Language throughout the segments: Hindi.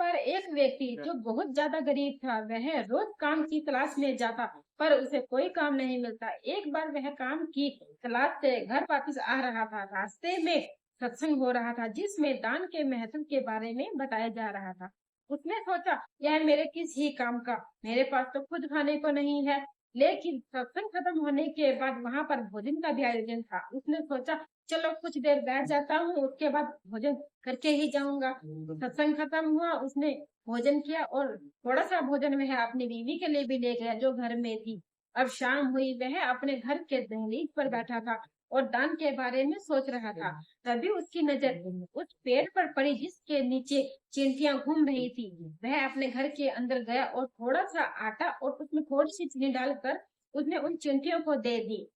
पर एक व्यक्ति जो बहुत ज्यादा गरीब था, वह रोज काम की तलाश में जाता, पर उसे कोई काम नहीं मिलता। एक बार वह काम की तलाश से घर वापस आ रहा था। रास्ते में सत्संग हो रहा था, जिसमें दान के महत्व के बारे में बताया जा रहा था। उसने सोचा, यह मेरे किस ही काम का, मेरे पास तो खुद खाने को नहीं है। लेकिन सत्संग खत्म होने के बाद वहां पर भोजन का भी आयोजन था। उसने सोचा, चलो कुछ देर बैठ जाता हूँ, उसके बाद भोजन करके ही जाऊंगा। सत्संग खत्म हुआ, उसने भोजन किया और थोड़ा सा भोजन वह अपनी बीवी के लिए भी ले गया जो घर में थी। अब शाम हुई, वह अपने घर के दहलीज पर बैठा था और दान के बारे में सोच रहा था। तभी उसकी नजर उस पेड़ पर पड़ी जिसके नीचे चींटियां घूम रही थी। वह अपने घर के अंदर गया और थोड़ा सा आटा और उसमें थोड़ी सी चीनी डालकर उसने उन चींटियों को दे दी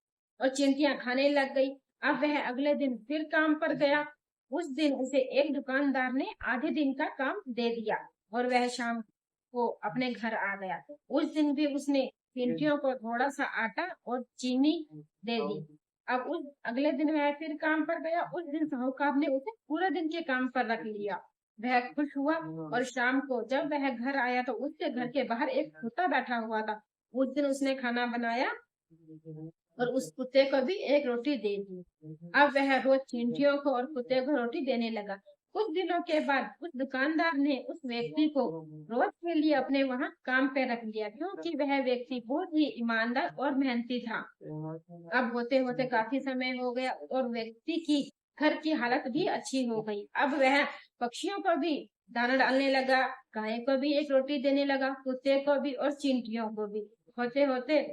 और चींटियां खाने लग गई। अब वह अगले दिन फिर काम पर गया। उस दिन उसे एक दुकानदार ने आधे दिन का काम दे दिया और वह शाम को अपने घर आ गया। उस दिन भी उसने चींटियों को थोड़ा सा आटा और चीनी दे दी। अब उस अगले दिन वह फिर काम पर गया। उस दिन साहूकार ने उसे पूरे दिन के काम पर रख लिया। वह खुश हुआ और शाम को जब वह घर आया तो उसके घर के बाहर एक कुत्ता बैठा हुआ था। उस दिन उसने खाना बनाया और उस कुत्ते को भी एक रोटी दे दी। अब वह रोज चींटियों को और कुत्ते को रोटी देने लगा। कुछ दिनों के बाद उस दुकानदार ने उस व्यक्ति को रोज के लिए अपने वहां काम पे रख लिया, क्योंकि वह व्यक्ति बहुत ही ईमानदार और मेहनती था। अब होते होते काफी समय हो गया और व्यक्ति की घर की हालत भी अच्छी हो गई। अब वह पक्षियों को भी दाना डालने लगा, गाय को भी एक रोटी देने लगा, कुत्ते को भी और चींटियों को भी। होते होते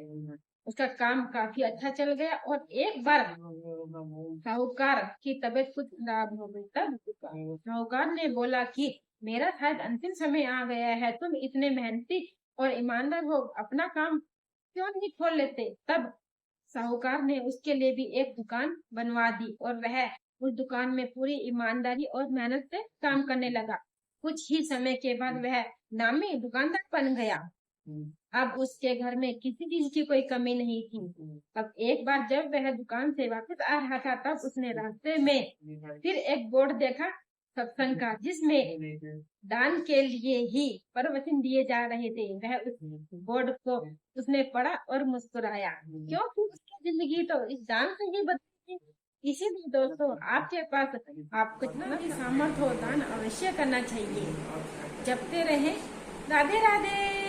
उसका काम काफी अच्छा चल गया और एक बार साहूकार की तबीयत कुछ खराब हो गई। तब साहूकार ने बोला कि मेरा शायद अंतिम समय आ गया है, तुम इतने मेहनती और ईमानदार हो, अपना काम क्यों नहीं खोल लेते। तब साहूकार ने उसके लिए भी एक दुकान बनवा दी और वह उस दुकान में पूरी ईमानदारी और मेहनत से काम करने लगा। कुछ ही समय के बाद वह नामी दुकानदार बन गया। अब उसके घर में किसी चीज की कोई कमी नहीं थी। अब एक बार जब वह दुकान से वापस आ रहा था, तब उसने रास्ते में फिर एक बोर्ड देखा सत्संग का, जिसमें दान के लिए ही प्रवचन दिए जा रहे थे। वह उस बोर्ड को उसने पढ़ा और मुस्कुराया, क्योंकि उसकी जिंदगी तो इस दान से ही बदली थी। इसीलिए दोस्तों, आपके पास आप कितना भी सामर्थ्य हो, दान अवश्य करना चाहिए। जपते रहें। राधे राधे।